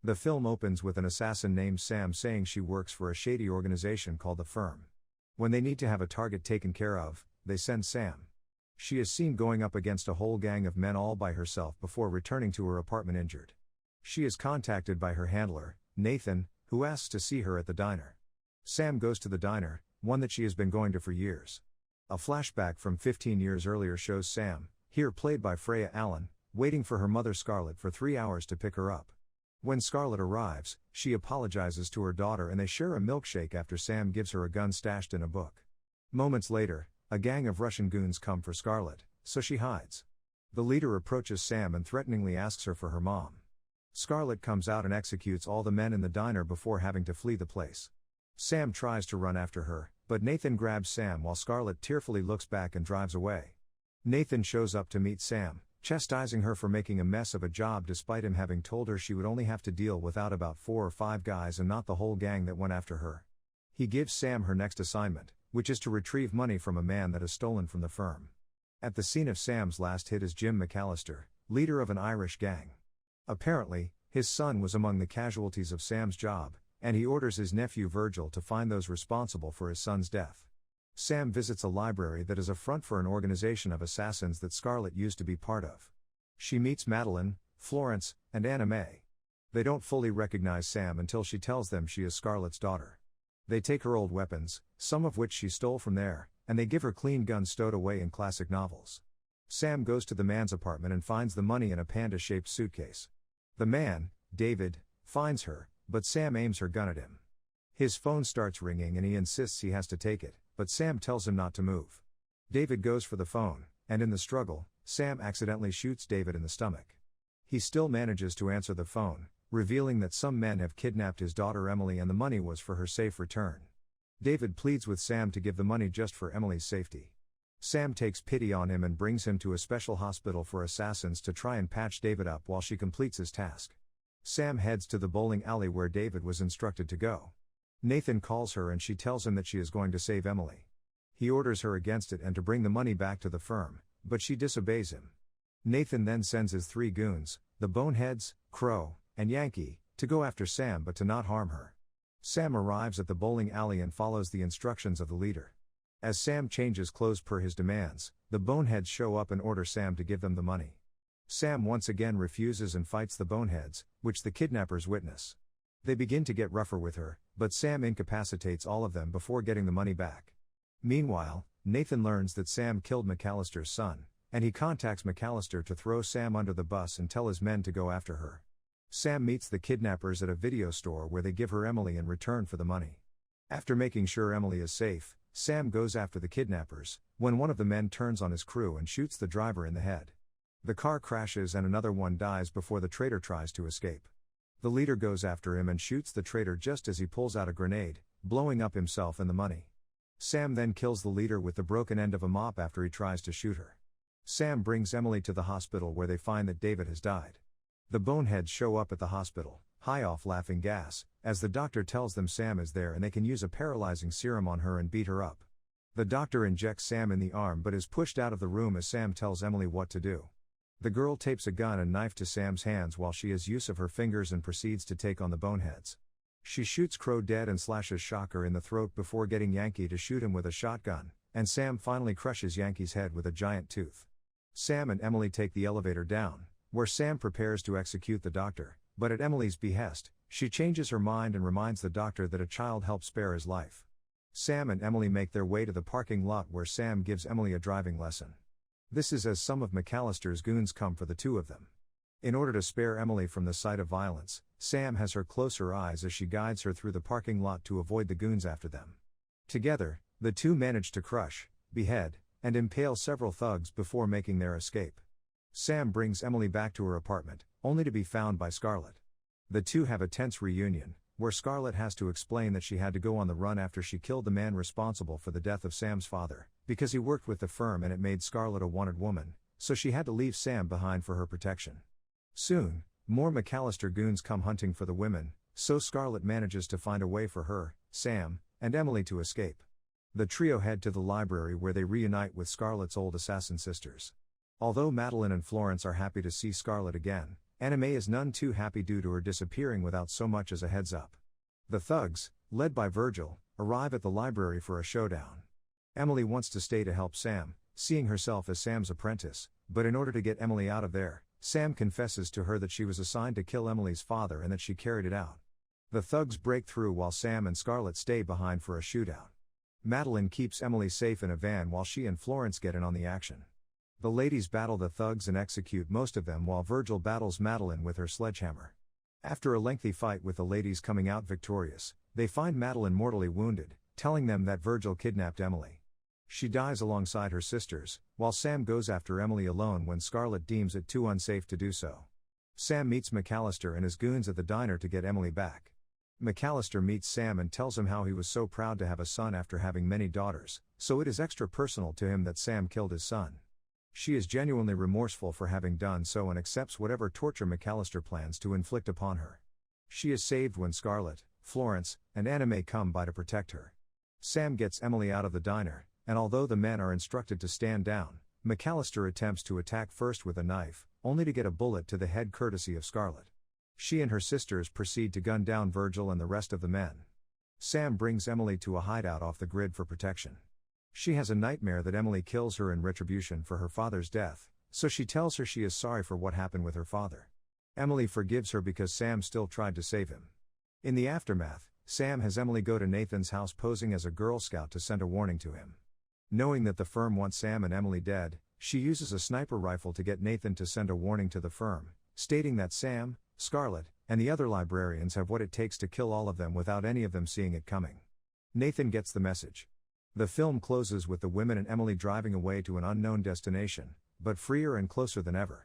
The film opens with an assassin named Sam saying she works for a shady organization called the Firm. When they need to have a target taken care of, they send Sam. She is seen going up against a whole gang of men all by herself before returning to her apartment injured. She is contacted by her handler, Nathan, who asks to see her at the diner. Sam goes to the diner, one that she has been going to for years. A flashback from 15 years earlier shows Sam, here played by Freya Allen, waiting for her mother Scarlet for 3 hours to pick her up. When Scarlet arrives, she apologizes to her daughter and they share a milkshake after Sam gives her a gun stashed in a book. Moments later, a gang of Russian goons come for Scarlet, so she hides. The leader approaches Sam and threateningly asks her for her mom. Scarlet comes out and executes all the men in the diner before having to flee the place. Sam tries to run after her, but Nathan grabs Sam while Scarlet tearfully looks back and drives away. Nathan shows up to meet Sam, chastising her for making a mess of a job despite him having told her she would only have to deal with about 4 or 5 guys and not the whole gang that went after her. He gives Sam her next assignment, which is to retrieve money from a man that has stolen from the Firm. At the scene of Sam's last hit is Jim McAllister, leader of an Irish gang. Apparently, his son was among the casualties of Sam's job, and he orders his nephew Virgil to find those responsible for his son's death. Sam visits a library that is a front for an organization of assassins that Scarlet used to be part of. She meets Madeline, Florence, and Anna May. They don't fully recognize Sam until she tells them she is Scarlet's daughter. They take her old weapons, some of which she stole from there, and they give her clean guns stowed away in classic novels. Sam goes to the man's apartment and finds the money in a panda-shaped suitcase. The man, David, finds her, but Sam aims her gun at him. His phone starts ringing and he insists he has to take it, but Sam tells him not to move. David goes for the phone, and in the struggle, Sam accidentally shoots David in the stomach. He still manages to answer the phone, revealing that some men have kidnapped his daughter Emily and the money was for her safe return. David pleads with Sam to give the money just for Emily's safety. Sam takes pity on him and brings him to a special hospital for assassins to try and patch David up while she completes his task. Sam heads to the bowling alley where David was instructed to go. Nathan calls her and she tells him that she is going to save Emily. He orders her against it and to bring the money back to the Firm, but she disobeys him. Nathan then sends his 3 goons, the Boneheads, Crow, and Yankee, to go after Sam but to not harm her. Sam arrives at the bowling alley and follows the instructions of the leader. As Sam changes clothes per his demands, the Boneheads show up and order Sam to give them the money. Sam once again refuses and fights the Boneheads, which the kidnappers witness. They begin to get rougher with her, but Sam incapacitates all of them before getting the money back. Meanwhile, Nathan learns that Sam killed McAllister's son, and he contacts McAllister to throw Sam under the bus and tell his men to go after her. Sam meets the kidnappers at a video store where they give her Emily in return for the money. After making sure Emily is safe, Sam goes after the kidnappers, when one of the men turns on his crew and shoots the driver in the head. The car crashes and another one dies before the traitor tries to escape. The leader goes after him and shoots the traitor just as he pulls out a grenade, blowing up himself and the money. Sam then kills the leader with the broken end of a mop after he tries to shoot her. Sam brings Emily to the hospital where they find that David has died. The Boneheads show up at the hospital, high off laughing gas, as the doctor tells them Sam is there and they can use a paralyzing serum on her and beat her up. The doctor injects Sam in the arm but is pushed out of the room as Sam tells Emily what to do. The girl tapes a gun and knife to Sam's hands while she has use of her fingers and proceeds to take on the Boneheads. She shoots Crow dead and slashes Shocker in the throat before getting Yankee to shoot him with a shotgun, and Sam finally crushes Yankee's head with a giant tooth. Sam and Emily take the elevator down, where Sam prepares to execute the doctor, but at Emily's behest, she changes her mind and reminds the doctor that a child helped spare his life. Sam and Emily make their way to the parking lot where Sam gives Emily a driving lesson. This is as some of McAllister's goons come for the 2 of them. In order to spare Emily from the sight of violence, Sam has her close her eyes as she guides her through the parking lot to avoid the goons after them. Together, the 2 manage to crush, behead, and impale several thugs before making their escape. Sam brings Emily back to her apartment, only to be found by Scarlet. The 2 have a tense reunion, where Scarlet has to explain that she had to go on the run after she killed the man responsible for the death of Sam's father, because he worked with the Firm and it made Scarlet a wanted woman, so she had to leave Sam behind for her protection. Soon, more McAllister goons come hunting for the women, so Scarlet manages to find a way for her, Sam, and Emily to escape. The trio head to the library where they reunite with Scarlet's old assassin sisters. Although Madeline and Florence are happy to see Scarlet again, Anime is none too happy due to her disappearing without so much as a heads up. The thugs, led by Virgil, arrive at the library for a showdown. Emily wants to stay to help Sam, seeing herself as Sam's apprentice, but in order to get Emily out of there, Sam confesses to her that she was assigned to kill Emily's father and that she carried it out. The thugs break through while Sam and Scarlet stay behind for a shootout. Madeline keeps Emily safe in a van while she and Florence get in on the action. The ladies battle the thugs and execute most of them while Virgil battles Madeline with her sledgehammer. After a lengthy fight with the ladies coming out victorious, they find Madeline mortally wounded, telling them that Virgil kidnapped Emily. She dies alongside her sisters, while Sam goes after Emily alone when Scarlet deems it too unsafe to do so. Sam meets McAllister and his goons at the diner to get Emily back. McAllister meets Sam and tells him how he was so proud to have a son after having many daughters, so it is extra personal to him that Sam killed his son. She is genuinely remorseful for having done so and accepts whatever torture McAllister plans to inflict upon her. She is saved when Scarlet, Florence, and Anime come by to protect her. Sam gets Emily out of the diner, and although the men are instructed to stand down, McAllister attempts to attack first with a knife, only to get a bullet to the head courtesy of Scarlet. She and her sisters proceed to gun down Virgil and the rest of the men. Sam brings Emily to a hideout off the grid for protection. She has a nightmare that Emily kills her in retribution for her father's death, so she tells her she is sorry for what happened with her father. Emily forgives her because Sam still tried to save him. In the aftermath, Sam has Emily go to Nathan's house posing as a Girl Scout to send a warning to him. Knowing that the firm wants Sam and Emily dead, she uses a sniper rifle to get Nathan to send a warning to the firm, stating that Sam, Scarlet, and the other librarians have what it takes to kill all of them without any of them seeing it coming. Nathan gets the message. The film closes with the women and Emily driving away to an unknown destination, but freer and closer than ever.